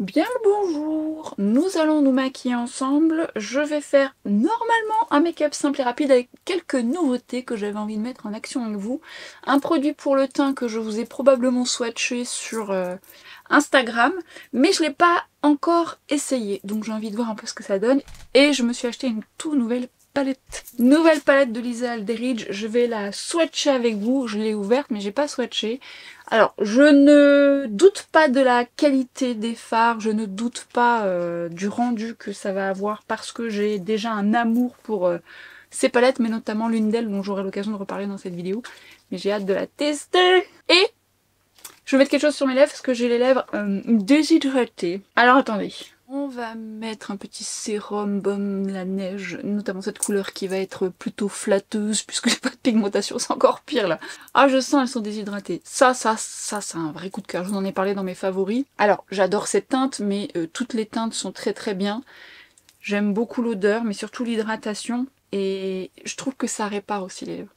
Bien le bonjour, nous allons nous maquiller ensemble. Je vais faire normalement un make-up simple et rapide avec quelques nouveautés que j'avais envie de mettre en action avec vous. Un produit pour le teint que je vous ai probablement swatché sur Instagram, mais je ne l'ai pas encore essayé, donc j'ai envie de voir un peu ce que ça donne. Et je me suis acheté une toute nouvelle palette. Nouvelle palette de Lisa Alderidge, je vais la swatcher avec vous. Je l'ai ouverte mais j'ai pas swatché. Alors, je ne doute pas de la qualité des fards, je ne doute pas du rendu que ça va avoir parce que j'ai déjà un amour pour ces palettes, mais notamment l'une d'elles dont j'aurai l'occasion de reparler dans cette vidéo. Mais j'ai hâte de la tester. Et je vais mettre quelque chose sur mes lèvres parce que j'ai les lèvres déshydratées. Alors attendez. On va mettre un petit sérum baume la neige, notamment cette couleur qui va être plutôt flatteuse puisque j'ai pas de pigmentation, c'est encore pire là. Ah, je sens elles sont déshydratées. Ça c'est un vrai coup de cœur, je vous en ai parlé dans mes favoris. Alors, j'adore cette teinte, mais toutes les teintes sont très très bien. J'aime beaucoup l'odeur, mais surtout l'hydratation. Et je trouve que ça répare aussi les lèvres.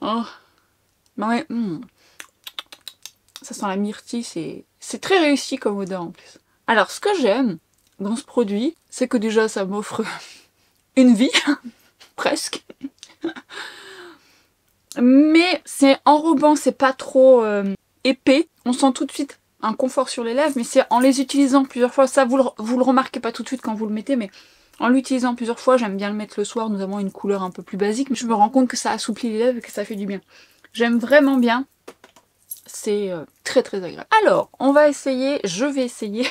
Oh, ouais, ça sent la myrtille, c'est très réussi comme odeur en plus. Alors, ce que j'aime dans ce produit, c'est que déjà ça m'offre une vie, presque. Mais c'est enrobant, c'est pas trop épais. On sent tout de suite un confort sur les lèvres, mais c'est en les utilisant plusieurs fois. Ça, vous le remarquez pas tout de suite quand vous le mettez, mais en l'utilisant plusieurs fois, j'aime bien le mettre le soir. Nous avons une couleur un peu plus basique, mais je me rends compte que ça assouplit les lèvres et que ça fait du bien. J'aime vraiment bien. C'est très très agréable. Alors, je vais essayer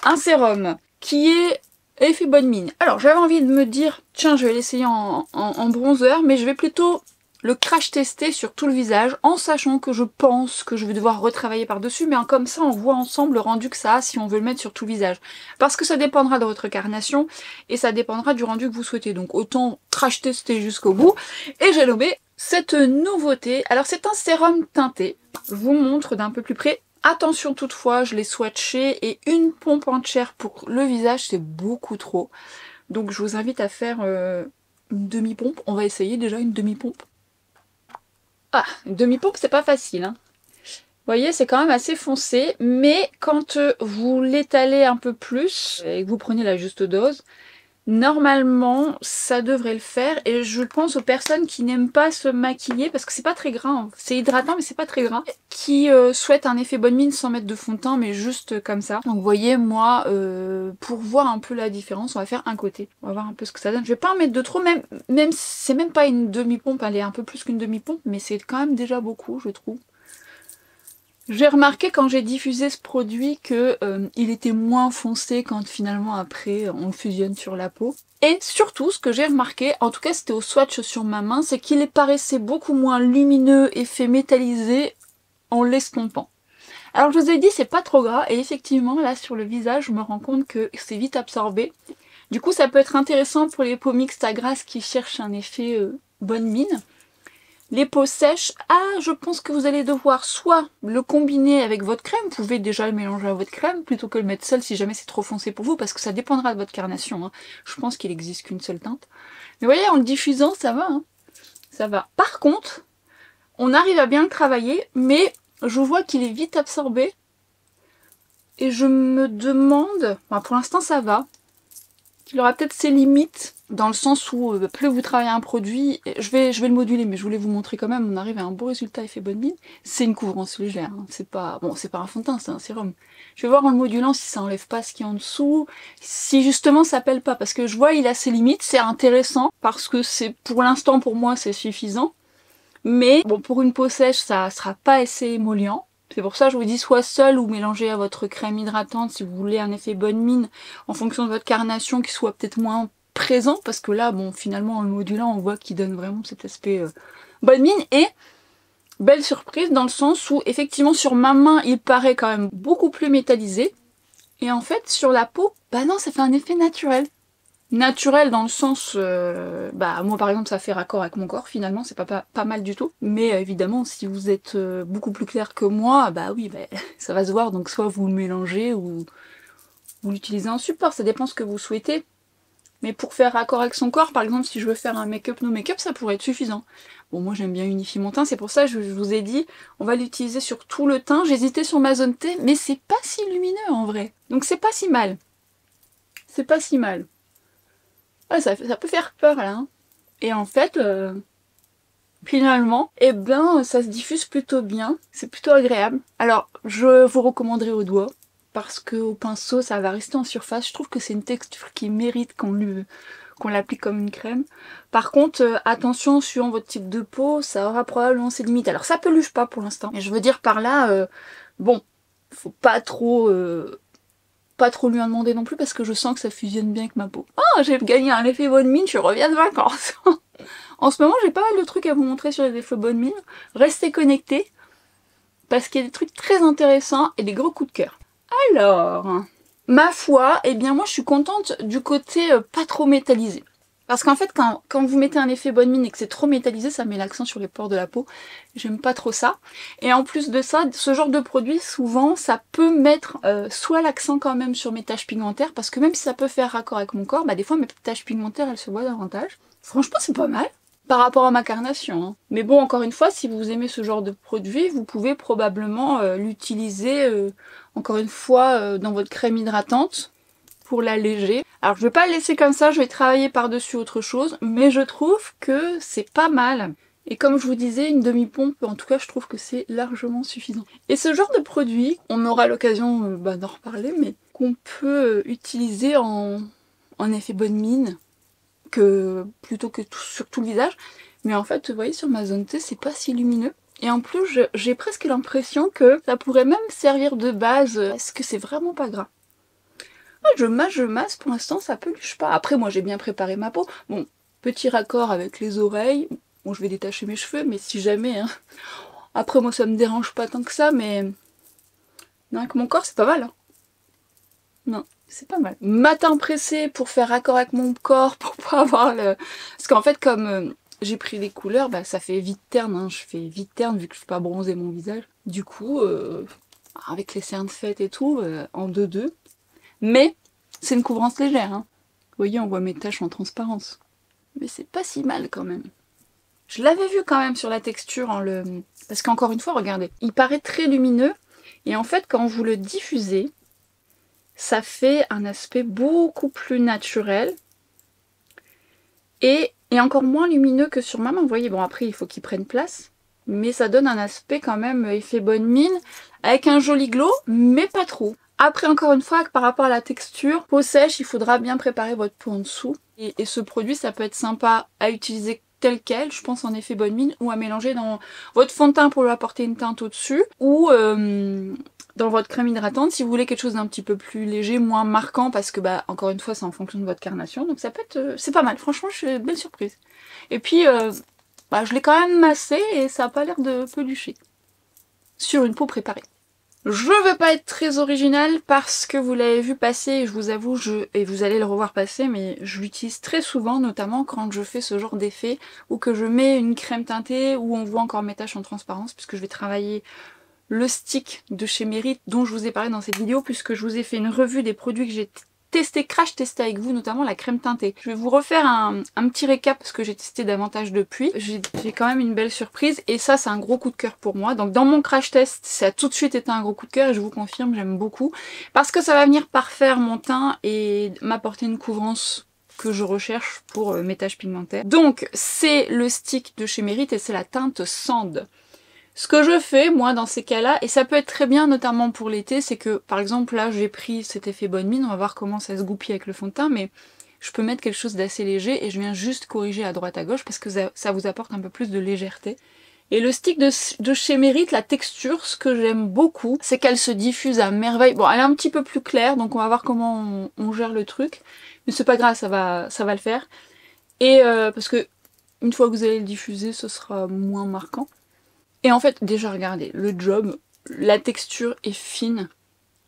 un sérum qui est effet bonne mine. Alors, j'avais envie de me dire, tiens, je vais l'essayer en bronzer, mais je vais plutôt le crash tester sur tout le visage, en sachant que je pense que je vais devoir retravailler par-dessus, mais comme ça, on voit ensemble le rendu que ça a si on veut le mettre sur tout le visage. Parce que ça dépendra de votre carnation, et ça dépendra du rendu que vous souhaitez. Donc, autant crash tester jusqu'au bout. Et j'ai nommé cette nouveauté. Alors, c'est un sérum teinté. Je vous montre d'un peu plus près. Attention toutefois, je l'ai swatché et une pompe entière pour le visage, c'est beaucoup trop. Donc je vous invite à faire une demi-pompe. On va essayer déjà une demi-pompe. Ah, une demi-pompe, c'est pas facile, hein. Vous voyez, c'est quand même assez foncé, mais quand vous l'étalez un peu plus et que vous prenez la juste dose, normalement, ça devrait le faire. Et je pense aux personnes qui n'aiment pas se maquiller, parce que c'est pas très gras, hein. C'est hydratant mais c'est pas très gras, qui souhaitent un effet bonne mine sans mettre de fond de teint, mais juste comme ça. Donc vous voyez, moi, pour voir un peu la différence, on va faire un côté. On va voir un peu ce que ça donne. Je vais pas en mettre de trop, même c'est même pas une demi-pompe, elle est un peu plus qu'une demi-pompe, mais c'est quand même déjà beaucoup, je trouve. J'ai remarqué quand j'ai diffusé ce produit que il était moins foncé quand finalement après on le fusionne sur la peau. Et surtout, ce que j'ai remarqué, en tout cas c'était au swatch sur ma main, c'est qu'il paraissait beaucoup moins lumineux, effet métallisé en l'estompant. Alors je vous ai dit c'est pas trop gras et effectivement là sur le visage je me rends compte que c'est vite absorbé. Du coup ça peut être intéressant pour les peaux mixtes à grasse qui cherchent un effet bonne mine. Les peaux sèches, je pense que vous allez devoir soit le combiner avec votre crème, vous pouvez déjà le mélanger à votre crème, plutôt que le mettre seul si jamais c'est trop foncé pour vous, parce que ça dépendra de votre carnation, hein. Je pense qu'il n'existe qu'une seule teinte. Mais vous voyez, en le diffusant, ça va, hein. Ça va. Par contre, on arrive à bien le travailler, mais je vois qu'il est vite absorbé. Et je me demande, pour l'instant ça va, qu'il aura peut-être ses limites, dans le sens où plus vous travaillez un produit, je vais le moduler, mais je voulais vous montrer quand même, on arrive à un beau résultat effet bonne mine. C'est une couvrance légère, hein. C'est pas un fond de teint, c'est un sérum. Je vais voir en le modulant si ça enlève pas ce qui est en dessous, si justement ça pèle pas, parce que je vois il a ses limites, c'est intéressant, parce que c'est pour l'instant pour moi c'est suffisant, mais bon, pour une peau sèche ça sera pas assez émollient. C'est pour ça que je vous dis soit seul ou mélangé à votre crème hydratante si vous voulez un effet bonne mine en fonction de votre carnation qui soit peut-être moins présent, parce que là, bon, finalement, en le modulant, on voit qu'il donne vraiment cet aspect bonne mine. Et belle surprise dans le sens où, effectivement, sur ma main, il paraît quand même beaucoup plus métallisé. Et en fait, sur la peau, bah non, ça fait un effet naturel. Naturel dans le sens, moi par exemple ça fait raccord avec mon corps finalement, c'est pas mal du tout. Mais évidemment si vous êtes beaucoup plus clair que moi, bah oui, ça va se voir, donc soit vous le mélangez ou vous l'utilisez en support, ça dépend ce que vous souhaitez. Mais pour faire raccord avec son corps, par exemple si je veux faire un make-up no make-up, ça pourrait être suffisant. Bon, moi j'aime bien unifier mon teint, c'est pour ça que je vous ai dit, on va l'utiliser sur tout le teint. J'hésitais sur ma zone T, mais c'est pas si lumineux en vrai. Donc c'est pas si mal. C'est pas si mal. Ah, ça peut faire peur là. Hein. Et en fait, finalement, eh ben ça se diffuse plutôt bien. C'est plutôt agréable. Alors, je vous recommanderais au doigt. Parce que au pinceau, ça va rester en surface. Je trouve que c'est une texture qui mérite qu'on l'applique comme une crème. Par contre, attention, suivant votre type de peau, ça aura probablement ses limites. Alors ça peluche pas pour l'instant. Et je veux dire par là, bon, faut pas trop lui en demander non plus parce que je sens que ça fusionne bien avec ma peau. Oh, j'ai gagné un effet bonne mine, je reviens de vacances. En ce moment, j'ai pas mal de trucs à vous montrer sur les effets bonne mine. Restez connectés parce qu'il y a des trucs très intéressants et des gros coups de cœur. Alors, ma foi, eh bien moi je suis contente du côté pas trop métallisé. Parce qu'en fait quand vous mettez un effet bonne mine et que c'est trop métallisé, ça met l'accent sur les pores de la peau. J'aime pas trop ça. Et en plus de ça, ce genre de produit, souvent, ça peut mettre soit l'accent quand même sur mes taches pigmentaires, parce que même si ça peut faire raccord avec mon corps, bah des fois mes taches pigmentaires elles se voient davantage. Franchement c'est pas mal. Par rapport à ma carnation. Hein. Mais bon, encore une fois, si vous aimez ce genre de produit, vous pouvez probablement l'utiliser, encore une fois, dans votre crème hydratante pour l'alléger. Alors, je vais pas le laisser comme ça, je vais travailler par-dessus autre chose, mais je trouve que c'est pas mal. Et comme je vous disais, une demi-pompe, en tout cas, je trouve que c'est largement suffisant. Et ce genre de produit, on aura l'occasion d'en reparler, mais qu'on peut utiliser en effet bonne mine, plutôt que sur tout le visage. Mais en fait, vous voyez, sur ma zone T, c'est pas si lumineux. Et en plus, j'ai presque l'impression que ça pourrait même servir de base. Est-ce que c'est vraiment pas gras? Je masse, pour l'instant, ça peluche pas. Après, moi, j'ai bien préparé ma peau. Bon, petit raccord avec les oreilles. Bon, je vais détacher mes cheveux, mais si jamais... Hein. Après, moi, ça me dérange pas tant que ça, mais... Non, avec mon corps, c'est pas mal. Hein. Non. C'est pas mal. Matin pressé pour faire raccord avec mon corps, pour pas avoir le... Parce qu'en fait, comme j'ai pris les couleurs, bah, ça fait vite terne. Hein. Je fais vite terne vu que je peux pas bronzer mon visage. Du coup, avec les cernes faites et tout, en 2-2. Mais c'est une couvrance légère. Hein. Vous voyez, on voit mes taches en transparence. Mais c'est pas si mal quand même. Je l'avais vu quand même sur la texture en le... Parce qu'encore une fois, regardez, il paraît très lumineux. Et en fait, quand vous le diffusez, ça fait un aspect beaucoup plus naturel et encore moins lumineux que sur ma main. Vous voyez, bon après il faut qu'il prenne place, mais ça donne un aspect quand même effet bonne mine, avec un joli glow, mais pas trop. Après encore une fois, par rapport à la texture, peau sèche, il faudra bien préparer votre peau en dessous. Et ce produit, ça peut être sympa à utiliser tel quel, je pense en effet bonne mine, ou à mélanger dans votre fond de teint pour lui apporter une teinte au-dessus, ou... dans votre crème hydratante, si vous voulez quelque chose d'un petit peu plus léger, moins marquant, parce que bah encore une fois c'est en fonction de votre carnation, donc ça peut être, c'est pas mal, franchement je suis belle surprise. Et puis bah, je l'ai quand même massé et ça a pas l'air de pelucher sur une peau préparée. Je veux pas être très originale parce que vous l'avez vu passer, et je vous avoue, et vous allez le revoir passer, mais je l'utilise très souvent, notamment quand je fais ce genre d'effet, ou que je mets une crème teintée, où on voit encore mes taches en transparence, puisque je vais travailler le stick de chez Merit dont je vous ai parlé dans cette vidéo, puisque je vous ai fait une revue des produits que j'ai crash testé avec vous, notamment la crème teintée. Je vais vous refaire un petit récap parce que j'ai testé davantage depuis. J'ai quand même une belle surprise et ça c'est un gros coup de cœur pour moi. Donc dans mon crash test, ça a tout de suite été un gros coup de cœur et je vous confirme, j'aime beaucoup. Parce que ça va venir parfaire mon teint et m'apporter une couvrance que je recherche pour mes taches pigmentaires. Donc c'est le stick de chez Merit et c'est la teinte Sand. Ce que je fais, moi, dans ces cas-là, et ça peut être très bien, notamment pour l'été, c'est que, par exemple, là, j'ai pris cet effet bonne mine, on va voir comment ça se goupille avec le fond de teint, mais je peux mettre quelque chose d'assez léger et je viens juste corriger à droite à gauche parce que ça vous apporte un peu plus de légèreté. Et le stick de chez Merit, la texture, ce que j'aime beaucoup, c'est qu'elle se diffuse à merveille. Bon, elle est un petit peu plus claire, donc on va voir comment on gère le truc, mais c'est pas grave, ça va le faire. Et parce que, une fois que vous allez le diffuser, ce sera moins marquant. Et en fait, déjà regardez, le job, la texture est fine.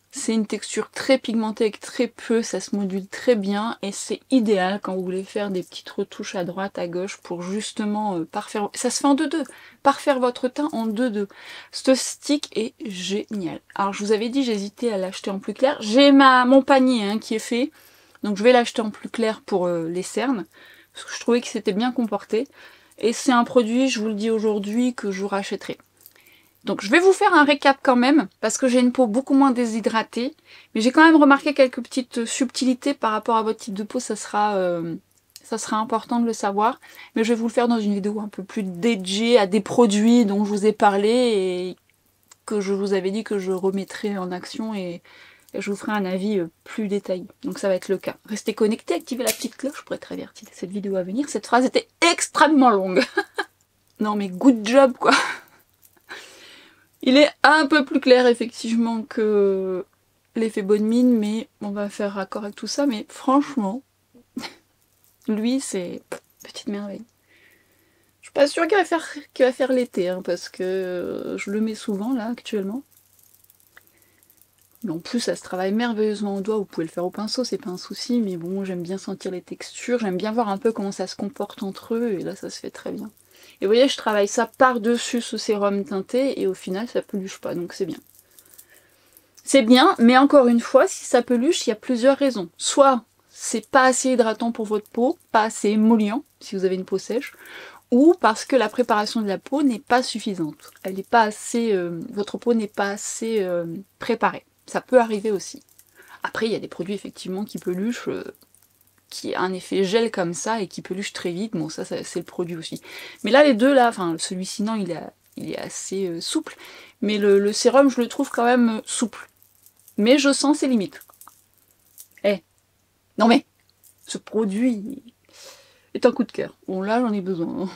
C'est une texture très pigmentée avec très peu, ça se module très bien et c'est idéal quand vous voulez faire des petites retouches à droite, à gauche pour justement parfaire... Ça se fait en 2-2, parfaire votre teint en 2-2. Ce stick est génial. Alors je vous avais dit, j'hésitais à l'acheter en plus clair. J'ai mon panier qui est fait. Donc je vais l'acheter en plus clair pour les cernes, parce que je trouvais que c'était bien comporté. Et c'est un produit, je vous le dis aujourd'hui, que je rachèterai. Donc je vais vous faire un récap quand même, parce que j'ai une peau beaucoup moins déshydratée. Mais j'ai quand même remarqué quelques petites subtilités par rapport à votre type de peau, ça sera important de le savoir. Mais je vais vous le faire dans une vidéo un peu plus dédiée à des produits dont je vous ai parlé et que je vous avais dit que je remettrai en action et je vous ferai un avis plus détaillé. Donc ça va être le cas. Restez connectés, activez la petite cloche pour être averti de cette vidéo à venir. Cette phrase était extrêmement longue. Non mais good job quoi. Il est un peu plus clair effectivement que l'effet bonne mine, mais on va faire raccord avec tout ça. Mais franchement, lui c'est petite merveille. Je suis pas sûre qu'il va faire l'été, hein, parce que je le mets souvent là actuellement. Mais en plus, ça se travaille merveilleusement au doigt, vous pouvez le faire au pinceau, c'est pas un souci, mais bon, j'aime bien sentir les textures, j'aime bien voir un peu comment ça se comporte entre eux, et là, ça se fait très bien. Et vous voyez, je travaille ça par-dessus ce sérum teinté, et au final, ça peluche pas, donc c'est bien. C'est bien, mais encore une fois, si ça peluche, il y a plusieurs raisons. Soit, c'est pas assez hydratant pour votre peau, pas assez émollient, si vous avez une peau sèche, ou parce que la préparation de la peau n'est pas suffisante. Elle n'est pas assez, votre peau n'est pas assez préparée. Ça peut arriver aussi. Après, il y a des produits effectivement qui peluchent, qui a un effet gel comme ça et qui peluchent très vite. Bon, ça c'est le produit aussi. Mais là, les deux, là, enfin, celui-ci, non, il est assez souple. Mais le sérum, je le trouve quand même souple. Mais je sens ses limites. Eh, non mais, ce produit est un coup de cœur. Bon, là, j'en ai besoin.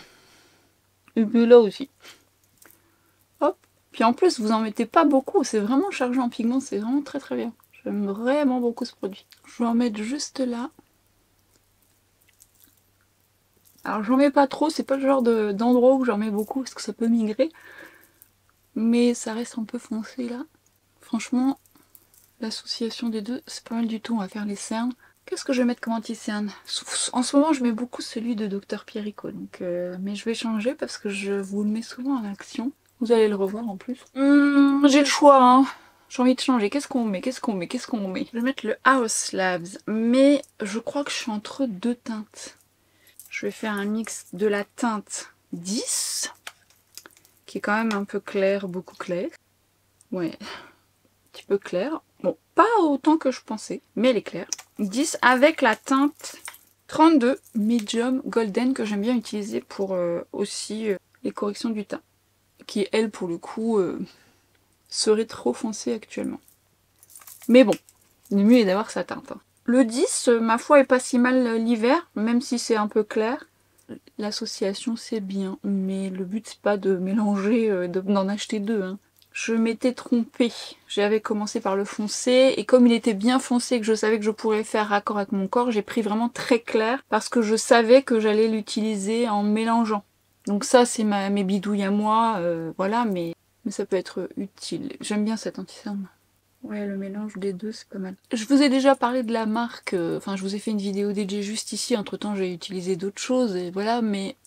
Et puis là aussi. Hop. Puis en plus, vous en mettez pas beaucoup. C'est vraiment chargé en pigments. C'est vraiment très très bien. J'aime vraiment beaucoup ce produit. Je vais en mettre juste là. Alors j'en mets pas trop. C'est pas le genre d'endroit où j'en mets beaucoup parce que ça peut migrer. Mais ça reste un peu foncé là. Franchement, l'association des deux, c'est pas mal du tout. On va faire les cernes. Qu'est-ce que je vais mettre comme anti-cerne? En ce moment, je mets beaucoup celui de Dr Pierrico. Donc, mais je vais changer parce que je vous le mets souvent en action. Vous allez le revoir en plus. J'ai le choix, hein. J'ai envie de changer. Qu'est-ce qu'on met? Qu'est-ce qu'on met? Qu'est-ce qu'on met? Je vais mettre le House Labs. Mais je crois que je suis entre deux teintes. Je vais faire un mix de la teinte 10, qui est quand même un peu claire, beaucoup claire. Ouais, un petit peu claire. Bon, pas autant que je pensais, mais elle est claire. 10 avec la teinte 32 Medium Golden que j'aime bien utiliser pour aussi les corrections du teint. Qui, elle, pour le coup, serait trop foncée actuellement. Mais bon, le mieux est d'avoir sa teinte. Hein. Le 10, ma foi, est pas si mal l'hiver, même si c'est un peu clair. L'association, c'est bien, mais le but, c'est pas de mélanger, d'en acheter deux. Hein. Je m'étais trompée. J'avais commencé par le foncé, et comme il était bien foncé et que je savais que je pourrais faire raccord avec mon corps, j'ai pris vraiment très clair, parce que je savais que j'allais l'utiliser en mélangeant. Donc ça, c'est mes bidouilles à moi, voilà, mais ça peut être utile. J'aime bien cet anti-cerne. Ouais, le mélange des deux, c'est pas mal. Je vous ai déjà parlé de la marque, enfin je vous ai fait une vidéo dédiée juste ici, entre temps j'ai utilisé d'autres choses, et voilà, mais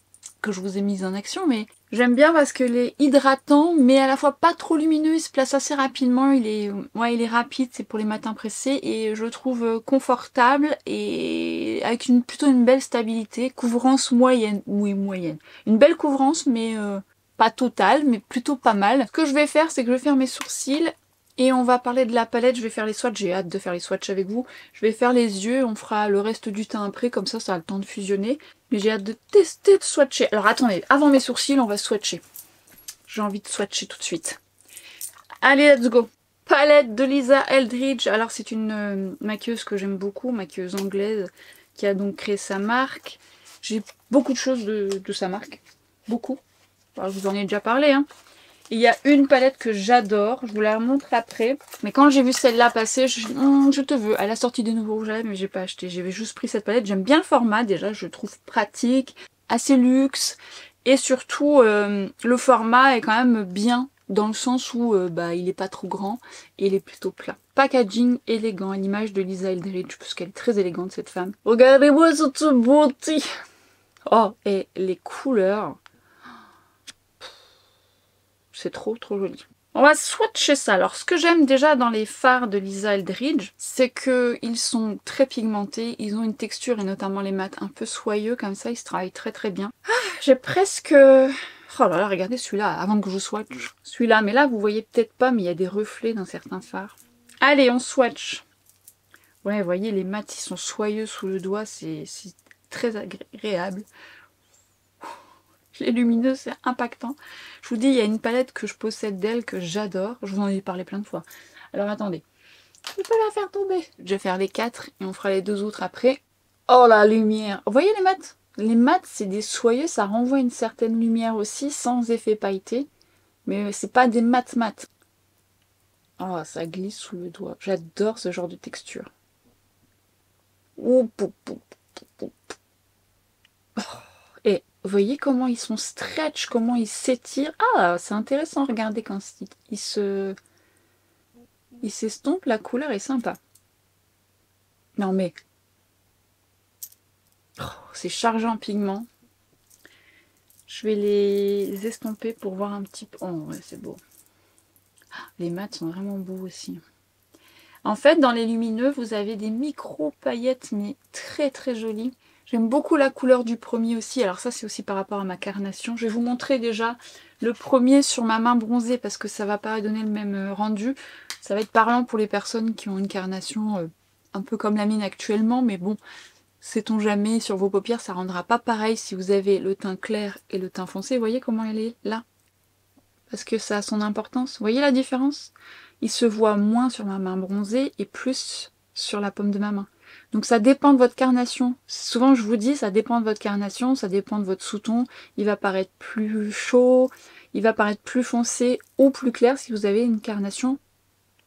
que je vous ai mise en action, mais j'aime bien parce qu'il est hydratant, mais à la fois pas trop lumineux, il se place assez rapidement, il est rapide, c'est pour les matins pressés, et je le trouve confortable, et avec plutôt une belle stabilité, couvrance moyenne, oui moyenne, une belle couvrance, mais pas totale, mais plutôt pas mal. Ce que je vais faire, c'est que je vais faire mes sourcils, et on va parler de la palette, je vais faire les swatchs, j'ai hâte de faire les swatchs avec vous. Je vais faire les yeux, on fera le reste du teint après, comme ça a le temps de fusionner. Mais j'ai hâte de tester de swatcher. Alors attendez, avant mes sourcils, on va swatcher. J'ai envie de swatcher tout de suite. Allez, let's go. Palette de Lisa Eldridge. Alors c'est une maquilleuse que j'aime beaucoup, maquilleuse anglaise, qui a donc créé sa marque. J'ai beaucoup de choses de sa marque. Beaucoup. Alors, je vous en ai déjà parlé, hein. Il y a une palette que j'adore, je vous la remontre après. Mais quand j'ai vu celle-là passer, je te veux. Elle a sorti des nouveaux rouges à lèvres, mais j'ai pas acheté. J'avais juste pris cette palette. J'aime bien le format déjà, je le trouve pratique, assez luxe. Et surtout, le format est quand même bien, dans le sens où il est pas trop grand et il est plutôt plat. Packaging élégant, à l'image de Lisa Eldridge, parce qu'elle est très élégante cette femme. Regardez-moi cette beauté. Oh, et les couleurs... C'est trop trop joli. On va swatcher ça. Alors, ce que j'aime déjà dans les fards de Lisa Eldridge, c'est qu'ils sont très pigmentés, ils ont une texture, et notamment les mats, un peu soyeux, comme ça, ils se travaillent très très bien. Ah, j'ai presque... Oh là là, regardez celui-là, avant que je swatch. Celui-là, mais là, vous voyez peut-être pas, mais il y a des reflets dans certains fards. Allez, on swatch. Ouais, vous voyez, les mats, ils sont soyeux sous le doigt, c'est très agréable. Les lumineux, c'est impactant. Je vous dis, il y a une palette que je possède d'elle que j'adore. Je vous en ai parlé plein de fois. Alors attendez, je peux la faire tomber. Je vais faire les 4 et on fera les 2 autres après. Oh la lumière. Vous voyez les mats? Les mats, c'est des soyeux, ça renvoie une certaine lumière aussi, sans effet pailleté. Mais c'est pas des mats. Oh, ça glisse sous le doigt. J'adore ce genre de texture. Et vous voyez comment ils sont stretch, comment ils s'étirent. Ah, c'est intéressant, regardez quand il s'estompe, la couleur est sympa. Non mais... Oh, c'est chargé en pigments. Je vais les estomper pour voir un petit peu... Oh ouais, c'est beau. Les mats sont vraiment beaux aussi. En fait, dans les lumineux, vous avez des micro paillettes, mais très très jolies. J'aime beaucoup la couleur du premier aussi. Alors ça, c'est aussi par rapport à ma carnation. Je vais vous montrer déjà le premier sur ma main bronzée parce que ça va pas donner le même rendu. Ça va être parlant pour les personnes qui ont une carnation un peu comme la mienne actuellement. Mais bon, sait-on jamais, sur vos paupières, ça rendra pas pareil si vous avez le teint clair et le teint foncé. Vous voyez comment elle est là? Parce que ça a son importance. Vous voyez la différence? Il se voit moins sur ma main bronzée et plus sur la paume de ma main. Donc ça dépend de votre carnation. Souvent je vous dis, ça dépend de votre carnation, ça dépend de votre sous-ton. Il va paraître plus chaud, il va paraître plus foncé ou plus clair si vous avez une carnation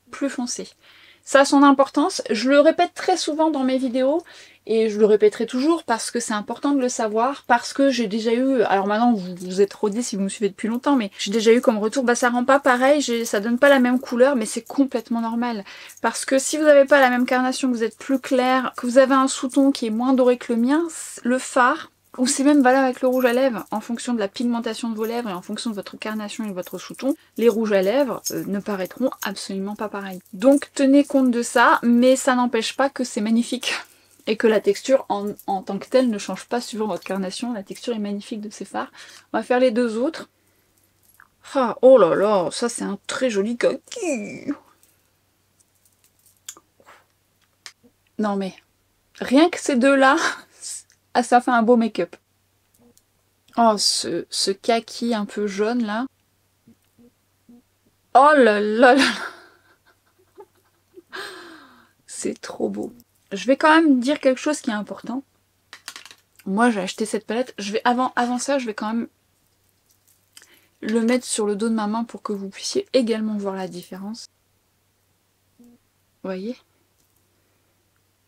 plus foncée. Ça a son importance. Je le répète très souvent dans mes vidéos et je le répéterai toujours parce que c'est important de le savoir, parce que j'ai déjà eu, alors maintenant vous êtes rodés si vous me suivez depuis longtemps, mais j'ai déjà eu comme retour, bah ça rend pas pareil, ça donne pas la même couleur, mais c'est complètement normal. Parce que si vous n'avez pas la même carnation, que vous êtes plus clair, que vous avez un sous-ton qui est moins doré que le mien, le fard, ou c'est même valable avec le rouge à lèvres, en fonction de la pigmentation de vos lèvres et en fonction de votre carnation et de votre sous-ton, les rouges à lèvres ne paraîtront absolument pas pareils. Donc tenez compte de ça, mais ça n'empêche pas que c'est magnifique. Et que la texture en tant que telle ne change pas suivant votre carnation. La texture est magnifique de ces fards. On va faire les 2 autres. Ah, oh là là, ça c'est un très joli kaki. Non mais, rien que ces deux-là, ah, ça fait un beau make-up. Oh, ce kaki un peu jaune là. Oh là là là. C'est trop beau. Je vais quand même dire quelque chose qui est important. Moi j'ai acheté cette palette. Avant ça, je vais quand même le mettre sur le dos de ma main pour que vous puissiez également voir la différence. Vous voyez?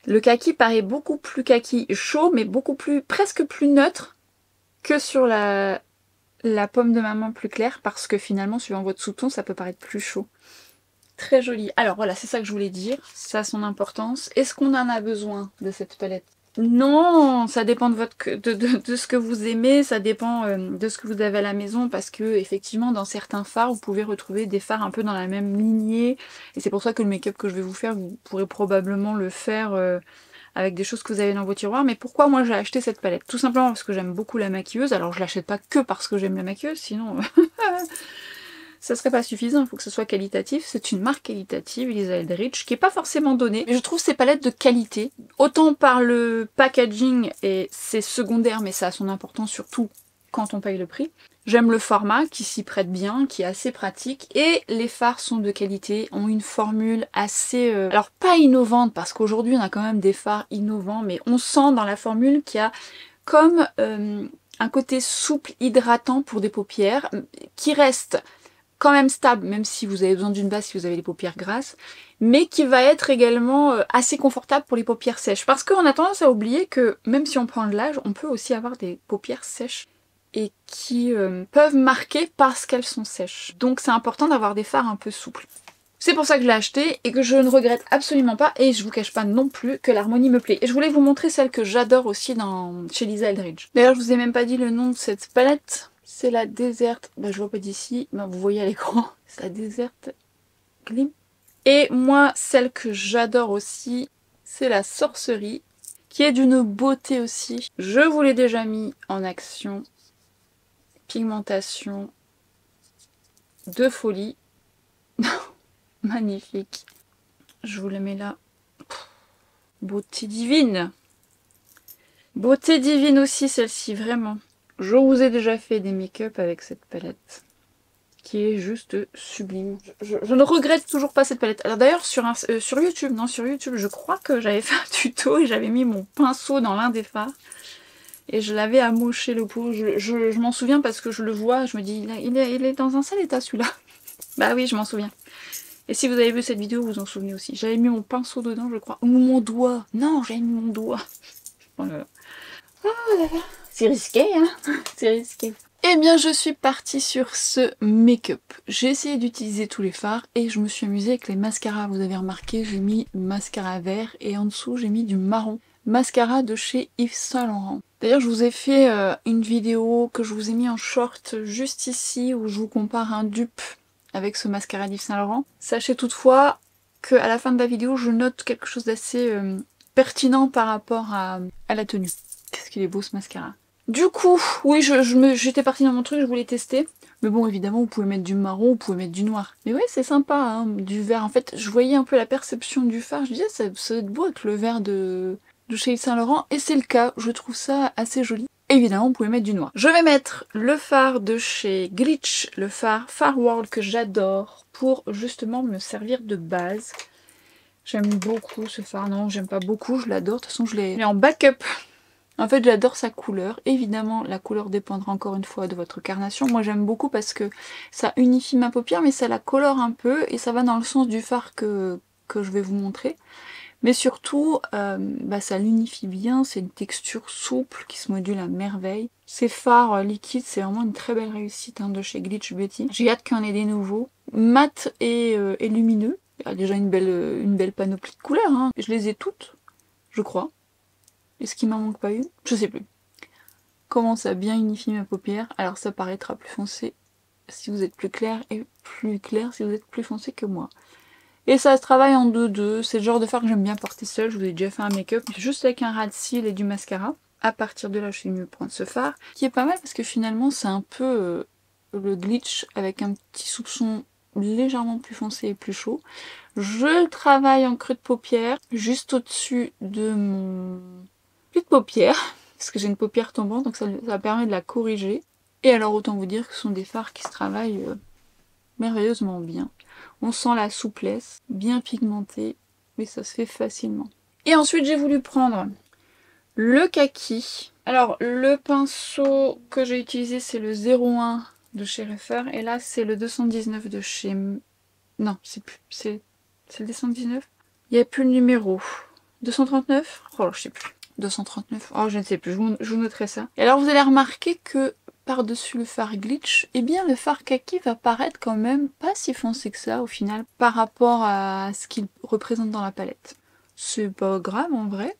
Le kaki paraît beaucoup plus kaki chaud, mais beaucoup plus, presque plus neutre que sur la paume de ma main plus claire, parce que finalement, suivant votre sous-ton, ça peut paraître plus chaud. Très joli. Alors voilà, c'est ça que je voulais dire. Ça a son importance. Est-ce qu'on en a besoin de cette palette? Non, ça dépend de ce que vous aimez, ça dépend de ce que vous avez à la maison, parce que effectivement dans certains fards vous pouvez retrouver des fards un peu dans la même lignée, et c'est pour ça que le make-up que je vais vous faire, vous pourrez probablement le faire avec des choses que vous avez dans vos tiroirs. Mais pourquoi moi j'ai acheté cette palette? Tout simplement parce que j'aime beaucoup la maquilleuse. Alors je l'achète pas que parce que j'aime la maquilleuse, sinon ça serait pas suffisant, il faut que ce soit qualitatif. C'est une marque qualitative, Lisa Eldridge, qui est pas forcément donnée. Mais je trouve ces palettes de qualité, autant par le packaging, et c'est secondaire, mais ça a son importance surtout quand on paye le prix. J'aime le format qui s'y prête bien, qui est assez pratique, et les fards sont de qualité, ont une formule assez... alors pas innovante, parce qu'aujourd'hui on a quand même des fards innovants, mais on sent dans la formule qu'il y a comme un côté souple, hydratant pour des paupières, qui reste quand même stable, même si vous avez besoin d'une base si vous avez les paupières grasses, mais qui va être également assez confortable pour les paupières sèches. Parce qu'on a tendance à oublier que même si on prend de l'âge, on peut aussi avoir des paupières sèches et qui peuvent marquer parce qu'elles sont sèches. Donc c'est important d'avoir des fards un peu souples. C'est pour ça que je l'ai acheté et que je ne regrette absolument pas, et je vous cache pas non plus que l'harmonie me plaît. Et je voulais vous montrer celle que j'adore aussi chez Lisa Eldridge. D'ailleurs je vous ai même pas dit le nom de cette palette. c'est la Desert, bah je vois pas d'ici, mais vous voyez à l'écran, c'est la Desert Gleam. Et moi, celle que j'adore aussi, c'est la Sorcerie, qui est d'une beauté aussi. Je vous l'ai déjà mis en action. Pigmentation de folie. Magnifique. Je vous le mets là. Beauté divine. Beauté divine aussi celle-ci, vraiment. Je vous ai déjà fait des make-up avec cette palette. Qui est juste sublime. Je ne regrette toujours pas cette palette. Alors d'ailleurs sur YouTube, non sur YouTube, je crois que j'avais fait un tuto et j'avais mis mon pinceau dans l'un des fards. Et je l'avais amoché le pot. Je m'en souviens parce que je le vois, je me dis, il est dans un sale état celui-là. Bah oui, je m'en souviens. Et si vous avez vu cette vidéo, vous vous en souvenez aussi. J'avais mis mon pinceau dedans, je crois. Ou mon doigt. Non, j'avais mis mon doigt. Oh là là. Oh là là. C'est risqué, hein. C'est risqué. Eh bien, je suis partie sur ce make-up. J'ai essayé d'utiliser tous les fards et je me suis amusée avec les mascaras. Vous avez remarqué, j'ai mis mascara vert et en dessous, j'ai mis du marron. Mascara de chez Yves Saint Laurent. D'ailleurs, je vous ai fait une vidéo que je vous ai mis en short juste ici où je vous compare un dupe avec ce mascara d'Yves Saint Laurent. Sachez toutefois qu'à la fin de la vidéo, je note quelque chose d'assez pertinent par rapport à la tenue. Qu'est-ce qu'il est beau ce mascara. Du coup, oui, j'étais partie dans mon truc, je voulais tester. Mais bon, évidemment, vous pouvez mettre du marron, vous pouvez mettre du noir. Mais ouais, c'est sympa, hein, du vert. En fait, je voyais un peu la perception du fard. Je disais, ça va être beau avec le vert de chez Yves Saint Laurent. Et c'est le cas, je trouve ça assez joli. Évidemment, vous pouvez mettre du noir. Je vais mettre le fard de chez Glitch, le fard Far World que j'adore, pour justement me servir de base. J'aime beaucoup ce fard. Non, j'aime pas beaucoup, je l'adore. De toute façon, je l'ai en backup. En fait, j'adore sa couleur. Évidemment, la couleur dépendra encore une fois de votre carnation. Moi, j'aime beaucoup parce que ça unifie ma paupière, mais ça la colore un peu et ça va dans le sens du fard que je vais vous montrer. Mais surtout, ça l'unifie bien. C'est une texture souple qui se module à merveille. Ces fards liquides, c'est vraiment une très belle réussite de chez Glitch Beauty. J'ai hâte qu'il y en ait des nouveaux. Mat et lumineux. Il y a déjà une belle panoplie de couleurs. Hein. Je les ai toutes, je crois. Est-ce qu'il m'en manque pas une? Je sais plus. Commence à bien unifier ma paupière. Alors ça paraîtra plus foncé si vous êtes plus clair et plus clair si vous êtes plus foncé que moi. Et ça se travaille en 2-2. C'est le genre de fard que j'aime bien porter seul. Je vous ai déjà fait un make-up juste avec un ras de cils et du mascara. À partir de là, je suis mieux prendre ce fard. Qui est pas mal parce que finalement, c'est un peu le Glitch avec un petit soupçon légèrement plus foncé et plus chaud. Je le travaille en creux de paupière, juste au-dessus de mon pli de paupière, parce que j'ai une paupière tombante, donc ça permet de la corriger. Et alors autant vous dire que ce sont des fards qui se travaillent merveilleusement bien. On sent la souplesse, bien pigmentée, mais ça se fait facilement. Et ensuite j'ai voulu prendre le kaki. Alors le pinceau que j'ai utilisé c'est le 01 de chez Refer, et là c'est le 219 de chez... Non, c'est le 219. Il n'y a plus le numéro. 239? Oh, je sais plus. 239. Oh, je ne sais plus. Je vous noterai ça. Et alors, vous allez remarquer que par-dessus le fard Glitch, eh bien, le fard kaki va paraître quand même pas si foncé que ça, au final, par rapport à ce qu'il représente dans la palette. C'est pas grave, en vrai.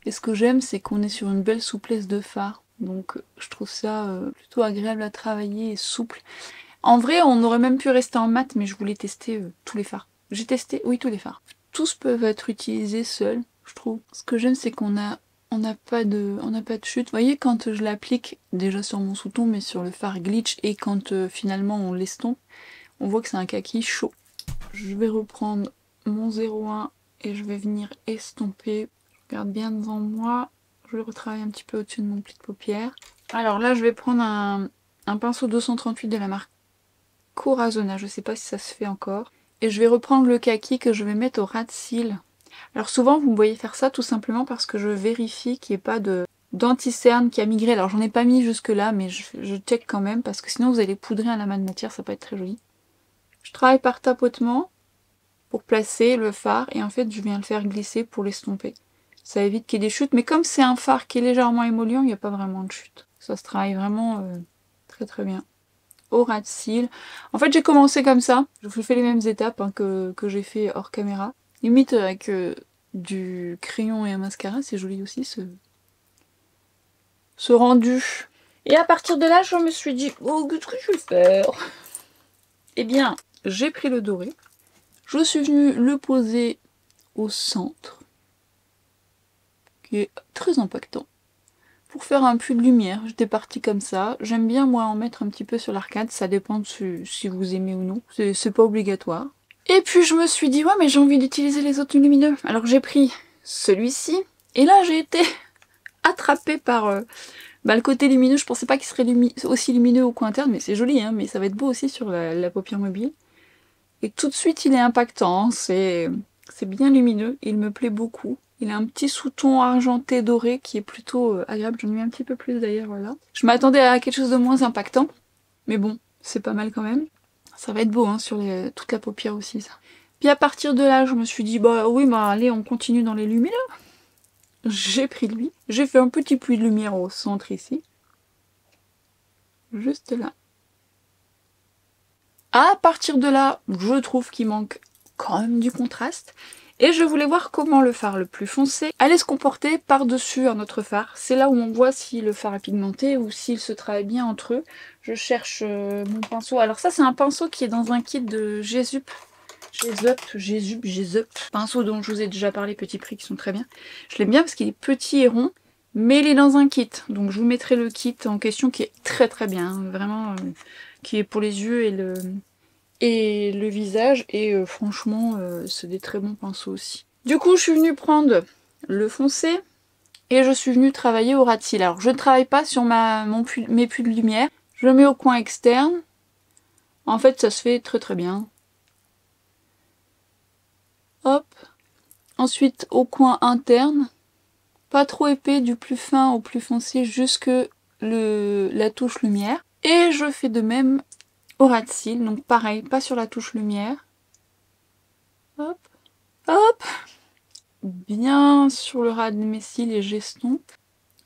Et ce que j'aime, c'est qu'on est sur une belle souplesse de fard. Donc, je trouve ça plutôt agréable à travailler et souple. En vrai, on aurait même pu rester en mat, mais je voulais tester tous les fards. J'ai testé, oui, tous les fards. Tous peuvent être utilisés seuls, je trouve. Ce que j'aime, c'est qu'on n'a pas de chute. Vous voyez, quand je l'applique, déjà sur mon sous-ton, mais sur le fard Glitch, et quand finalement on l'estompe, on voit que c'est un kaki chaud. Je vais reprendre mon 01 et je vais venir estomper. Je regarde bien devant moi. Je vais retravailler un petit peu au-dessus de mon pli de paupière. Alors là, je vais prendre un pinceau 238 de la marque Corazona, je sais pas si ça se fait encore. Et je vais reprendre le kaki que je vais mettre au ras de cils. Alors souvent vous me voyez faire ça tout simplement parce que je vérifie qu'il n'y ait pas d'anti-cerne qui a migré. Alors j'en ai pas mis jusque là mais je check quand même parce que sinon vous allez poudrer un amas de matière, ça peut être très joli. Je travaille par tapotement pour placer le fard et en fait je viens le faire glisser pour l'estomper. Ça évite qu'il y ait des chutes, mais comme c'est un fard qui est légèrement émollient, il n'y a pas vraiment de chute. Ça se travaille vraiment très très bien. Au ras de cils. En fait j'ai commencé comme ça, je vous fais les mêmes étapes que j'ai fait hors caméra. Limite avec du crayon et un mascara, c'est joli aussi ce rendu. Et à partir de là, je me suis dit, oh, qu'est-ce que je vais faire? Eh bien, j'ai pris le doré. Je suis venue le poser au centre, qui est très impactant, pour faire un puits de lumière. J'étais partie comme ça. J'aime bien, moi, en mettre un petit peu sur l'arcade. Ça dépend de si vous aimez ou non. C'est pas obligatoire. Et puis, je me suis dit, ouais, mais j'ai envie d'utiliser les autres lumineux. Alors, j'ai pris celui-ci. Et là, j'ai été attrapée par le côté lumineux. Je pensais pas qu'il serait aussi lumineux au coin interne, mais c'est joli, hein, mais ça va être beau aussi sur la paupière mobile. Et tout de suite, il est impactant. C'est bien lumineux. Il me plaît beaucoup. Il a un petit sous-ton argenté doré qui est plutôt agréable. J'en ai mis un petit peu plus d'ailleurs, voilà. Je m'attendais à quelque chose de moins impactant. Mais bon, c'est pas mal quand même. Ça va être beau, hein, sur toute la paupière aussi, ça. Puis à partir de là, je me suis dit, bah oui, bah allez, on continue dans les lumineux. J'ai pris lui. J'ai fait un petit puits de lumière au centre ici. Juste là. À partir de là, je trouve qu'il manque quand même du contraste. Et je voulais voir comment le fard le plus foncé allait se comporter par-dessus un autre fard. C'est là où on voit si le fard est pigmenté ou s'il se travaille bien entre eux. Je cherche mon pinceau. Alors ça, c'est un pinceau qui est dans un kit de Jesup. Jesup. Pinceau dont je vous ai déjà parlé, petit prix, qui sont très bien. Je l'aime bien parce qu'il est petit et rond, mais il est dans un kit. Donc je vous mettrai le kit en question qui est très très bien. Hein, vraiment, qui est pour les yeux et le visage. Et franchement, c'est des très bons pinceaux aussi. Du coup, je suis venue prendre le foncé et je suis venue travailler au ras de cils. Alors je ne travaille pas sur mes puits de lumière. Je le mets au coin externe. En fait, ça se fait très très bien. Hop. Ensuite, au coin interne, pas trop épais, du plus fin au plus foncé jusque la touche lumière. Et je fais de même au ras de cils, donc pareil, pas sur la touche lumière. Hop, hop, bien sur le ras de mes cils et j'estompe.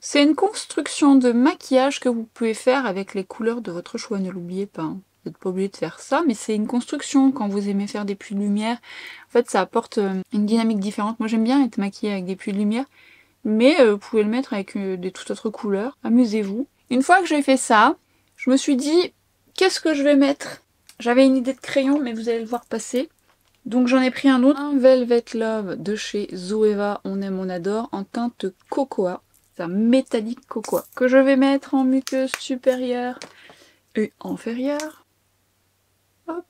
C'est une construction de maquillage que vous pouvez faire avec les couleurs de votre choix, ne l'oubliez pas. Hein. Vous n'êtes pas obligé de faire ça, mais c'est une construction quand vous aimez faire des puits de lumière. En fait, ça apporte une dynamique différente. Moi, j'aime bien être maquillée avec des puits de lumière, mais vous pouvez le mettre avec des toutes autres couleurs. Amusez-vous. Une fois que j'ai fait ça, je me suis dit, qu'est-ce que je vais mettre? J'avais une idée de crayon, mais vous allez le voir passer. Donc j'en ai pris un autre, un Velvet Love de chez Zoeva, on aime, on adore, en teinte cocoa. C'est un métallique cocoa que je vais mettre en muqueuse supérieure et inférieure. Hop.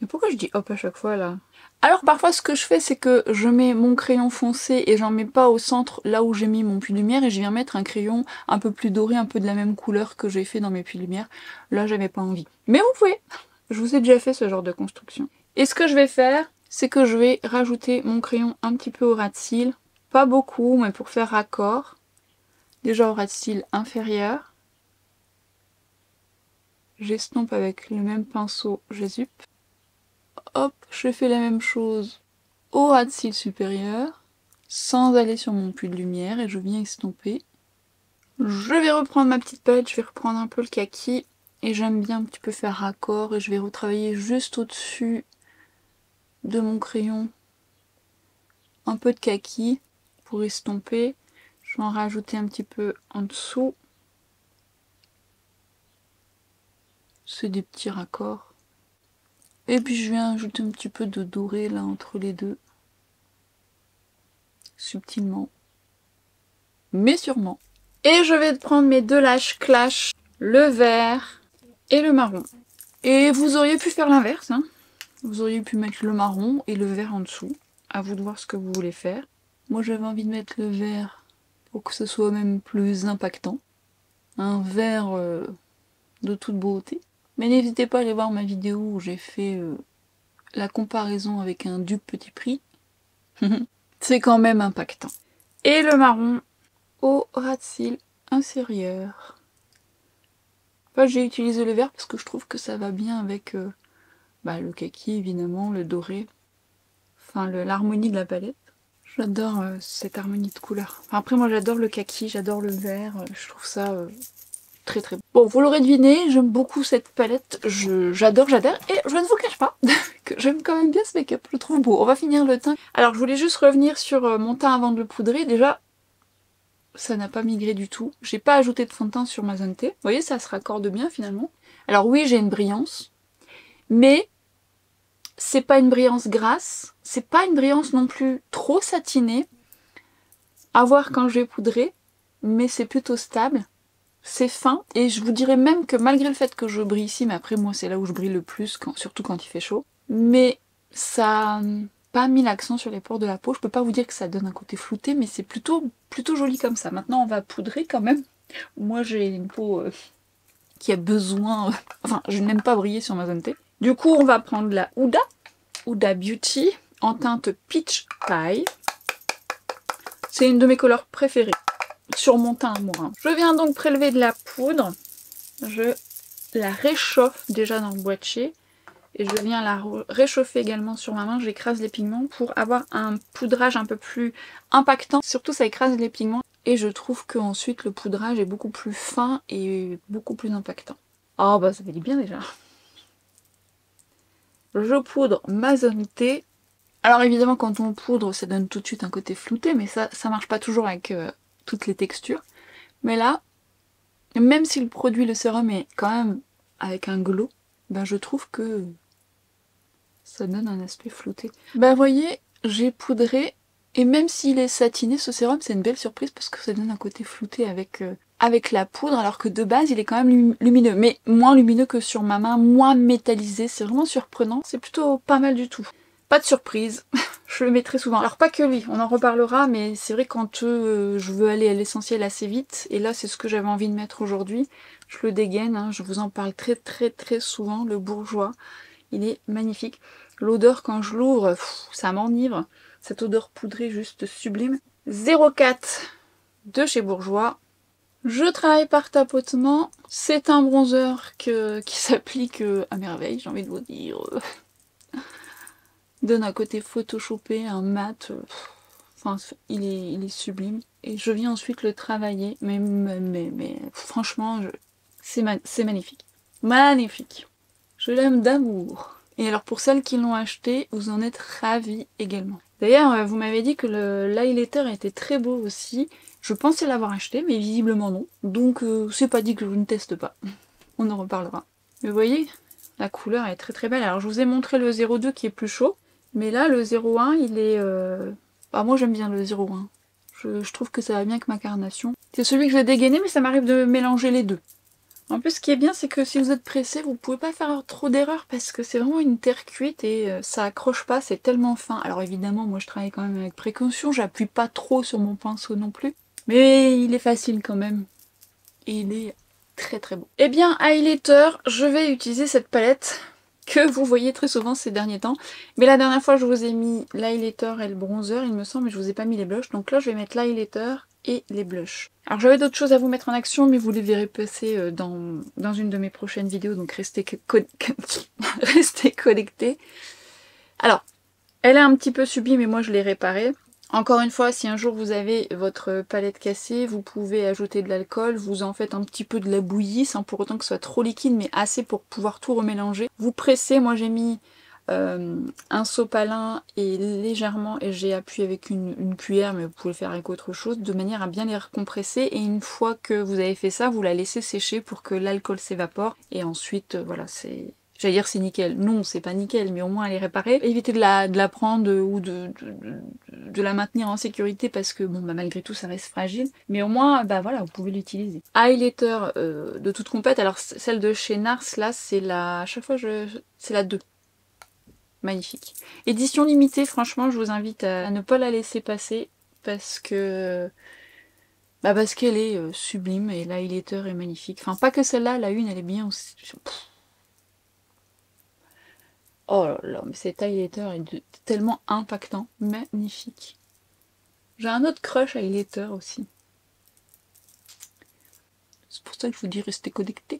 Mais pourquoi je dis hop à chaque fois là? Alors parfois ce que je fais, c'est que je mets mon crayon foncé et j'en mets pas au centre là où j'ai mis mon puits de lumière et je viens mettre un crayon un peu plus doré, un peu de la même couleur que j'ai fait dans mes puits de lumière. Là j'avais pas envie. Mais vous pouvez. Je vous ai déjà fait ce genre de construction. Et ce que je vais faire, c'est que je vais rajouter mon crayon un petit peu au ras de cils. Pas beaucoup, mais pour faire raccord. Déjà au ras de cils inférieur. J'estompe avec le même pinceau Jesup. Hop, je fais la même chose au ras de cils supérieur. Sans aller sur mon puits de lumière et je viens estomper. Je vais reprendre ma petite palette, je vais reprendre un peu le kaki. Et j'aime bien un petit peu faire raccord et je vais retravailler juste au-dessus de mon crayon un peu de kaki pour estomper. Je vais en rajouter un petit peu en dessous. C'est des petits raccords. Et puis je viens ajouter un petit peu de doré là entre les deux. Subtilement. Mais sûrement. Et je vais prendre mes deux lâches clash, le vert et le marron. Et vous auriez pu faire l'inverse, hein. Vous auriez pu mettre le marron et le vert en dessous. À vous de voir ce que vous voulez faire. Moi j'avais envie de mettre le vert pour que ce soit même plus impactant. Un vert de toute beauté. Mais n'hésitez pas à aller voir ma vidéo où j'ai fait la comparaison avec un dupe petit prix. C'est quand même impactant. Et le marron au ras de cils inférieur. Enfin, j'ai utilisé le vert parce que je trouve que ça va bien avec le kaki évidemment, le doré. Enfin l'harmonie de la palette. J'adore cette harmonie de couleurs. Enfin, après moi j'adore le kaki, j'adore le vert, je trouve ça très très beau. Bon, vous l'aurez deviné, j'aime beaucoup cette palette, j'adore, et je ne vous cache pas que j'aime quand même bien ce make-up, je le trouve beau. On va finir le teint. Alors je voulais juste revenir sur mon teint avant de le poudrer. Déjà, ça n'a pas migré du tout. J'ai pas ajouté de fond de teint sur ma zone T. Vous voyez, ça se raccorde bien finalement. Alors oui, j'ai une brillance, mais c'est pas une brillance grasse, c'est pas une brillance non plus trop satinée. À voir quand je vais poudrer, mais c'est plutôt stable. C'est fin, et je vous dirais même que malgré le fait que je brille ici, mais après moi c'est là où je brille le plus, surtout quand il fait chaud, mais ça n'a pas mis l'accent sur les pores de la peau. Je peux pas vous dire que ça donne un côté flouté, mais c'est plutôt joli comme ça. Maintenant on va poudrer quand même. Moi j'ai une peau qui a besoin... enfin, je n'aime pas briller sur ma zone T. Du coup on va prendre la Huda Beauty en teinte Peach Pie. C'est une de mes couleurs préférées sur mon teint à moi. Je viens donc prélever de la poudre. Je la réchauffe déjà dans le boîtier. Et je viens la réchauffer également sur ma main. J'écrase les pigments pour avoir un poudrage un peu plus impactant. Surtout ça écrase les pigments. Et je trouve qu'ensuite le poudrage est beaucoup plus fin et beaucoup plus impactant. Oh bah ça fait du bien déjà. Je poudre ma zone T. Alors évidemment quand on poudre ça donne tout de suite un côté flouté. Mais ça marche pas toujours avec toutes les textures. Mais là, même si le produit, le sérum est quand même avec un glow, ben je trouve que ça donne un aspect flouté. Ben vous voyez, j'ai poudré, et même s'il est satiné, ce sérum, c'est une belle surprise parce que ça donne un côté flouté avec la poudre, alors que de base, il est quand même lumineux. Mais moins lumineux que sur ma main, moins métallisé, c'est vraiment surprenant. C'est plutôt pas mal du tout. Pas de surprise, je le mets très souvent. Alors pas que lui, on en reparlera, mais c'est vrai quand je veux aller à l'essentiel assez vite, et là c'est ce que j'avais envie de mettre aujourd'hui, je le dégaine, hein, je vous en parle très souvent, le Bourjois, il est magnifique. L'odeur quand je l'ouvre, ça m'enivre, cette odeur poudrée juste sublime. 04 de chez Bourjois. Je travaille par tapotement, c'est un bronzer qui s'applique à merveille, j'ai envie de vous dire. Donne un côté photoshopé, un mat, enfin il est sublime. Et je viens ensuite le travailler, mais franchement, c'est magnifique. Magnifique. Je l'aime d'amour. Et alors pour celles qui l'ont acheté, vous en êtes ravis également. D'ailleurs, vous m'avez dit que l'highlighter était très beau aussi. Je pensais l'avoir acheté, mais visiblement non. Donc c'est pas dit que je ne teste pas. On en reparlera. Mais vous voyez, la couleur est très belle. Alors je vous ai montré le 02 qui est plus chaud. Mais là, le 01, il est... Bah, moi, j'aime bien le 01. Je trouve que ça va bien avec ma carnation. C'est celui que je vais dégainer, mais ça m'arrive de mélanger les deux. En plus, ce qui est bien, c'est que si vous êtes pressé, vous pouvez pas faire trop d'erreurs parce que c'est vraiment une terre cuite et ça accroche pas, c'est tellement fin. Alors évidemment, moi, je travaille quand même avec précaution. J'appuie pas trop sur mon pinceau non plus. Mais il est facile quand même. Et il est très beau. Eh bien, highlighter, je vais utiliser cette palette que vous voyez très souvent ces derniers temps. Mais la dernière fois, je vous ai mis l'highlighter et le bronzer, il me semble, mais je vous ai pas mis les blushs. Donc là, je vais mettre l'highlighter et les blushs. Alors j'avais d'autres choses à vous mettre en action, mais vous les verrez passer dans une de mes prochaines vidéos, donc restez connectés. Alors, elle est un petit peu subie, mais moi je l'ai réparée. Encore une fois, si un jour vous avez votre palette cassée, vous pouvez ajouter de l'alcool, vous en faites un petit peu de la bouillie, sans pour autant que ce soit trop liquide, mais assez pour pouvoir tout remélanger. Vous pressez, moi j'ai mis un sopalin et légèrement, et j'ai appuyé avec une cuillère, mais vous pouvez le faire avec autre chose, de manière à bien les recompresser, et une fois que vous avez fait ça, vous la laissez sécher pour que l'alcool s'évapore, et ensuite, voilà, c'est... J'allais dire c'est nickel. Non, c'est pas nickel, mais au moins elle est réparée. Évitez de la prendre ou de la maintenir en sécurité parce que bon bah malgré tout ça reste fragile. Mais au moins bah voilà, vous pouvez l'utiliser. Highlighter de toute compète. Alors celle de chez Nars là, c'est la... À chaque fois c'est la 2. Magnifique. Édition limitée, franchement je vous invite à ne pas la laisser passer parce que... Bah parce qu'elle est sublime et l'highlighter est magnifique. Enfin pas que celle-là, la une elle est bien aussi. Pff. Oh là là, mais cet highlighter est tellement impactant, magnifique. J'ai un autre crush highlighter aussi. C'est pour ça que je vous dis restez connectés.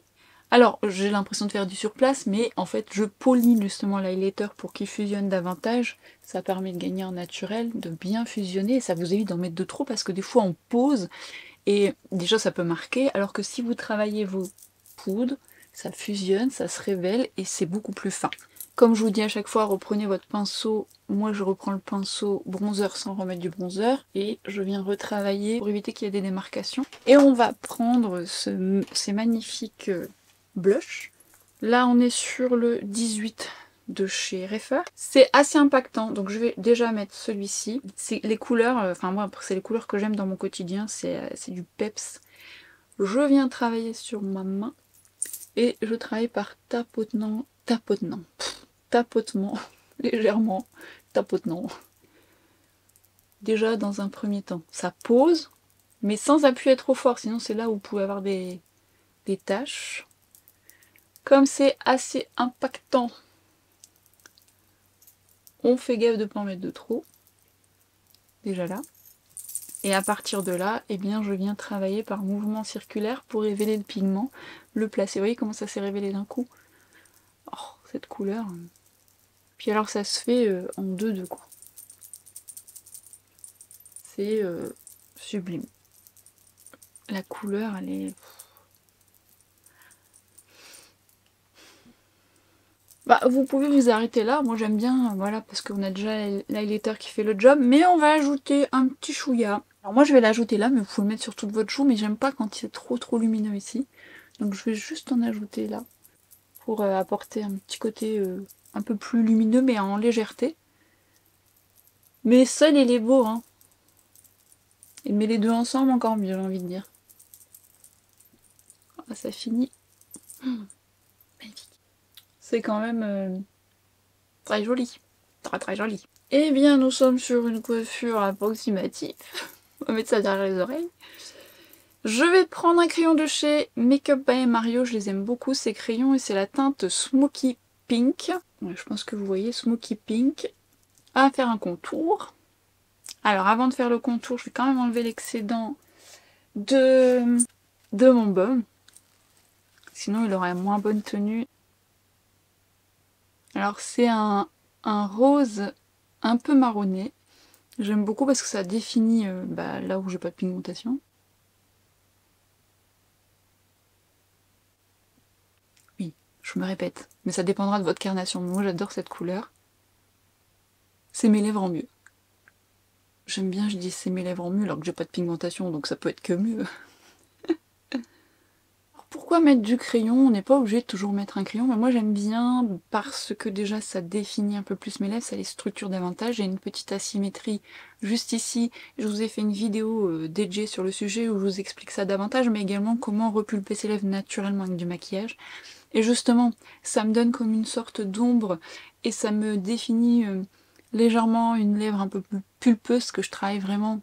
Alors, j'ai l'impression de faire du surplace, mais en fait, je polis justement l'highlighter pour qu'il fusionne davantage. Ça permet de gagner en naturel, de bien fusionner, et ça vous évite d'en mettre de trop, parce que des fois, on pose, et déjà, ça peut marquer, alors que si vous travaillez vos poudres, ça fusionne, ça se révèle, et c'est beaucoup plus fin. Comme je vous dis à chaque fois, reprenez votre pinceau. Moi, je reprends le pinceau bronzer sans remettre du bronzer. Et je viens retravailler pour éviter qu'il y ait des démarcations. Et on va prendre ces magnifiques blushs. Là, on est sur le 18 de chez Refer. C'est assez impactant, donc je vais déjà mettre celui-ci. C'est les couleurs, enfin moi, c'est les couleurs que j'aime dans mon quotidien, c'est du peps. Je viens travailler sur ma main. Et je travaille par tapotement, légèrement, tapotement. Déjà dans un premier temps, ça pose, mais sans appuyer trop fort, sinon c'est là où vous pouvez avoir des taches. Comme c'est assez impactant, on fait gaffe de ne pas en mettre de trop. Déjà là. Et à partir de là, eh bien, je viens travailler par mouvement circulaire pour révéler le pigment, le placer. Vous voyez comment ça s'est révélé d'un coup? Oh, cette couleur. Puis alors ça se fait en 2-2 quoi. C'est sublime. La couleur, elle est... Bah, vous pouvez vous arrêter là, moi j'aime bien, voilà, parce qu'on a déjà l'highlighter qui fait le job, mais on va ajouter un petit chouïa. Alors moi je vais l'ajouter là, mais vous pouvez le mettre sur toute votre joue, mais j'aime pas quand c'est trop lumineux ici. Donc je vais juste en ajouter là, pour apporter un petit côté un peu plus lumineux, mais en légèreté. Mais seul il est beau, hein. Mais les deux ensemble encore mieux, j'ai envie de dire. Ah, ça finit. Magnifique. C'est quand même très joli. Très joli. Eh bien, nous sommes sur une coiffure approximative. On va mettre ça derrière les oreilles. Je vais prendre un crayon de chez Makeup by Mario. Je les aime beaucoup, ces crayons. Et c'est la teinte Smoky Pink. Ouais, je pense que vous voyez Smoky Pink. On va faire un contour. Alors, avant de faire le contour, je vais quand même enlever l'excédent de mon baume. Sinon, il aurait moins bonne tenue. Alors, c'est un rose un peu marronné. J'aime beaucoup parce que ça définit là où j'ai pas de pigmentation. Oui, je me répète, mais ça dépendra de votre carnation. Moi, j'adore cette couleur. C'est mes lèvres en mieux. J'aime bien, je dis c'est mes lèvres en mieux alors que j'ai pas de pigmentation, donc ça peut être que mieux. Pourquoi mettre du crayon? On n'est pas obligé de toujours mettre un crayon, mais moi j'aime bien parce que déjà ça définit un peu plus mes lèvres, ça les structure davantage. J'ai une petite asymétrie juste ici. Je vous ai fait une vidéo dédiée sur le sujet où je vous explique ça davantage, mais également comment repulper ses lèvres naturellement avec du maquillage. Et justement, ça me donne comme une sorte d'ombre et ça me définit légèrement une lèvre un peu plus pulpeuse que je travaille vraiment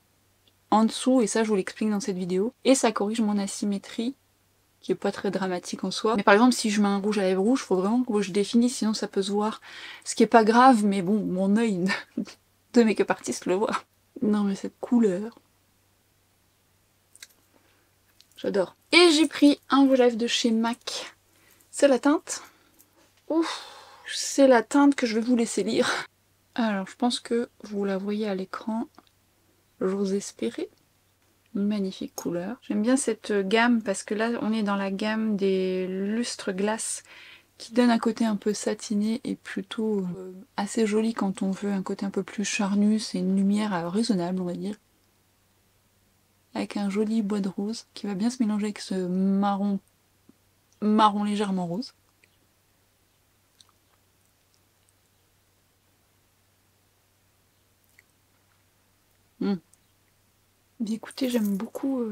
en dessous, et ça je vous l'explique dans cette vidéo. Et ça corrige mon asymétrie, qui est pas très dramatique en soi. Mais par exemple, si je mets un rouge à lèvres rouge, faut vraiment que je définisse, sinon ça peut se voir. Ce qui est pas grave, mais bon, mon œil de make-up artiste le voit. Non mais cette couleur... J'adore. Et j'ai pris un rouge à lèvres de chez MAC. C'est la teinte. Ouf, c'est la teinte que je vais vous laisser lire. Alors, je pense que vous la voyez à l'écran. J'ose espérer. Magnifique couleur. J'aime bien cette gamme parce que là on est dans la gamme des lustres glace qui donne un côté un peu satiné et plutôt assez joli quand on veut un côté un peu plus charnu. C'est une lumière raisonnable on va dire. Avec un joli bois de rose qui va bien se mélanger avec ce marron légèrement rose. Bien écoutez, j'aime beaucoup,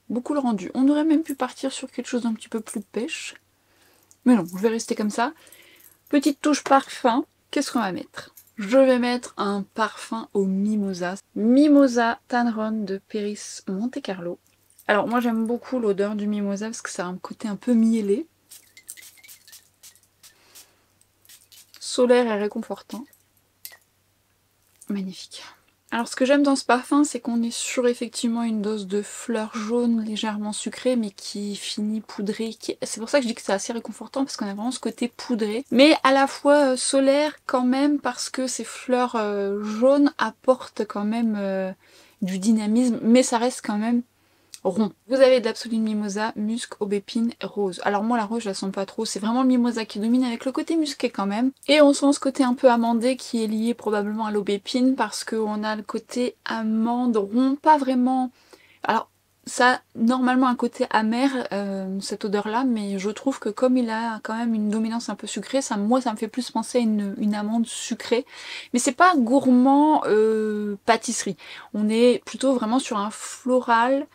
beaucoup le rendu. On aurait même pu partir sur quelque chose d'un petit peu plus pêche. Mais non, je vais rester comme ça. Petite touche parfum. Qu'est-ce qu'on va mettre? Je vais mettre un parfum au Mimosa. Mimosa Tanron de Paris Monte Carlo. Alors moi j'aime beaucoup l'odeur du Mimosa parce que ça a un côté un peu mielé. Solaire et réconfortant. Magnifique. Alors ce que j'aime dans ce parfum, c'est qu'on est sur effectivement une dose de fleurs jaunes légèrement sucrées, mais qui finit poudrée. C'est pour ça que je dis que c'est assez réconfortant, parce qu'on a vraiment ce côté poudré. Mais à la fois solaire quand même, parce que ces fleurs jaunes apportent quand même du dynamisme, mais ça reste quand même rond. Vous avez de l'Absolute Mimosa, musc, aubépine, rose. Alors moi la rose je la sens pas trop, c'est vraiment le mimosa qui domine avec le côté musqué quand même. Et on sent ce côté un peu amandé qui est lié probablement à l'aubépine parce qu'on a le côté amande rond, pas vraiment... Alors ça a normalement un côté amer cette odeur là, mais je trouve que comme il a quand même une dominance un peu sucrée, moi ça me fait plus penser à une amande sucrée. Mais c'est pas gourmand pâtisserie, on est plutôt vraiment sur un floral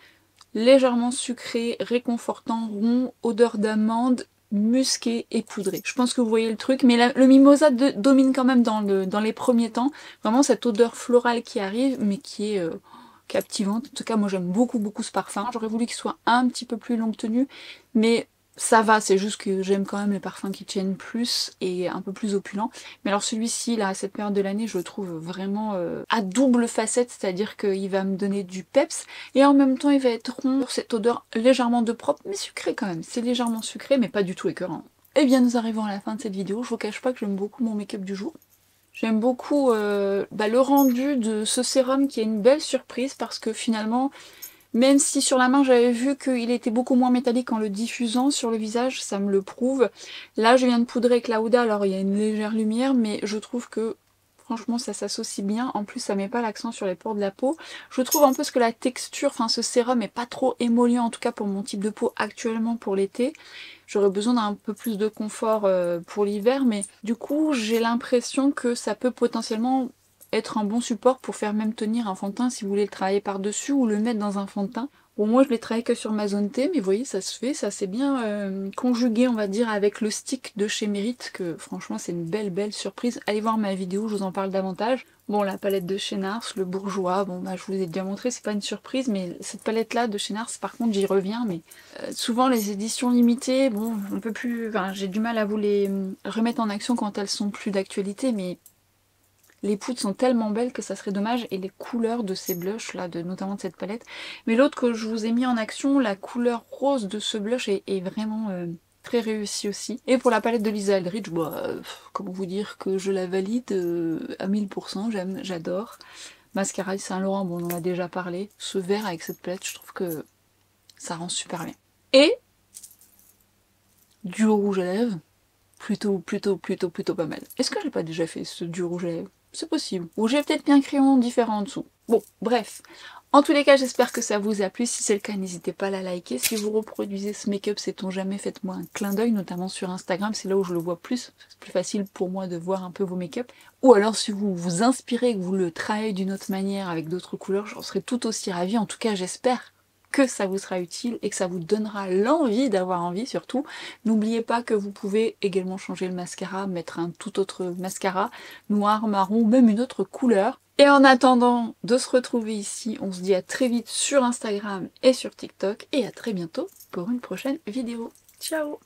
légèrement sucré, réconfortant, rond, odeur d'amande, musqué et poudré. Je pense que vous voyez le truc, mais le mimosa domine quand même dans les premiers temps. Vraiment cette odeur florale qui arrive, mais qui est captivante. En tout cas, moi j'aime beaucoup beaucoup ce parfum. J'aurais voulu qu'il soit un petit peu plus longue tenue, mais ça va, c'est juste que j'aime quand même les parfums qui tiennent plus et un peu plus opulents. Mais alors celui-ci, là, à cette période de l'année, je le trouve vraiment à double facette, c'est-à-dire qu'il va me donner du peps, et en même temps il va être rond, cette odeur légèrement de propre, mais sucrée quand même. C'est légèrement sucré, mais pas du tout écœurant. Et bien nous arrivons à la fin de cette vidéo, je vous cache pas que j'aime beaucoup mon make-up du jour. J'aime beaucoup le rendu de ce sérum qui est une belle surprise parce que finalement, même si sur la main j'avais vu qu'il était beaucoup moins métallique en le diffusant, sur le visage ça me le prouve. Là je viens de poudrer avec la Huda, alors il y a une légère lumière, mais je trouve que franchement ça s'associe bien. En plus ça met pas l'accent sur les pores de la peau. Je trouve un peu que la texture, enfin ce sérum est pas trop émollient en tout cas pour mon type de peau actuellement pour l'été. J'aurais besoin d'un peu plus de confort pour l'hiver, mais du coup j'ai l'impression que ça peut potentiellement être un bon support pour faire même tenir un fond de teint si vous voulez le travailler par-dessus ou le mettre dans un fond de teint. Bon, moi je l'ai travaillé que sur ma zone T, mais vous voyez ça se fait, ça s'est bien conjugué on va dire avec le stick de chez Merit, que franchement c'est une belle surprise. Allez voir ma vidéo, je vous en parle davantage. Bon, la palette de chez Nars, le bourgeois, bon bah je vous ai déjà montré, c'est pas une surprise, mais cette palette là de chez Nars par contre j'y reviens, mais souvent les éditions limitées, bon on peut plus, enfin j'ai du mal à vous les remettre en action quand elles sont plus d'actualité, mais les poudres sont tellement belles que ça serait dommage, et les couleurs de ces blushs là, notamment de cette palette. Mais l'autre que je vous ai mis en action, la couleur rose de ce blush est vraiment très réussie aussi. Et pour la palette de Lisa Eldridge, bah, comment vous dire que je la valide à 1000%, j'adore. Mascara Saint Laurent, bon on en a déjà parlé. Ce vert avec cette palette, je trouve que ça rend super bien. Et duo rouge à lèvres, plutôt pas mal. Est-ce que j'ai pas déjà fait ce duo rouge à lèvres? C'est possible. Ou j'ai peut-être mis un crayon différent en dessous. Bon, bref. En tous les cas, j'espère que ça vous a plu. Si c'est le cas, n'hésitez pas à la liker. Si vous reproduisez ce make-up, sait-on jamais, faites-moi un clin d'œil, notamment sur Instagram. C'est là où je le vois plus. C'est plus facile pour moi de voir un peu vos make-up. Ou alors, si vous vous inspirez et que vous le travaillez d'une autre manière, avec d'autres couleurs, j'en serais tout aussi ravie. En tout cas, j'espère que ça vous sera utile et que ça vous donnera l'envie d'avoir envie surtout. N'oubliez pas que vous pouvez également changer le mascara, mettre un tout autre mascara, noir, marron ou même une autre couleur. Et en attendant de se retrouver ici, on se dit à très vite sur Instagram et sur TikTok et à très bientôt pour une prochaine vidéo. Ciao!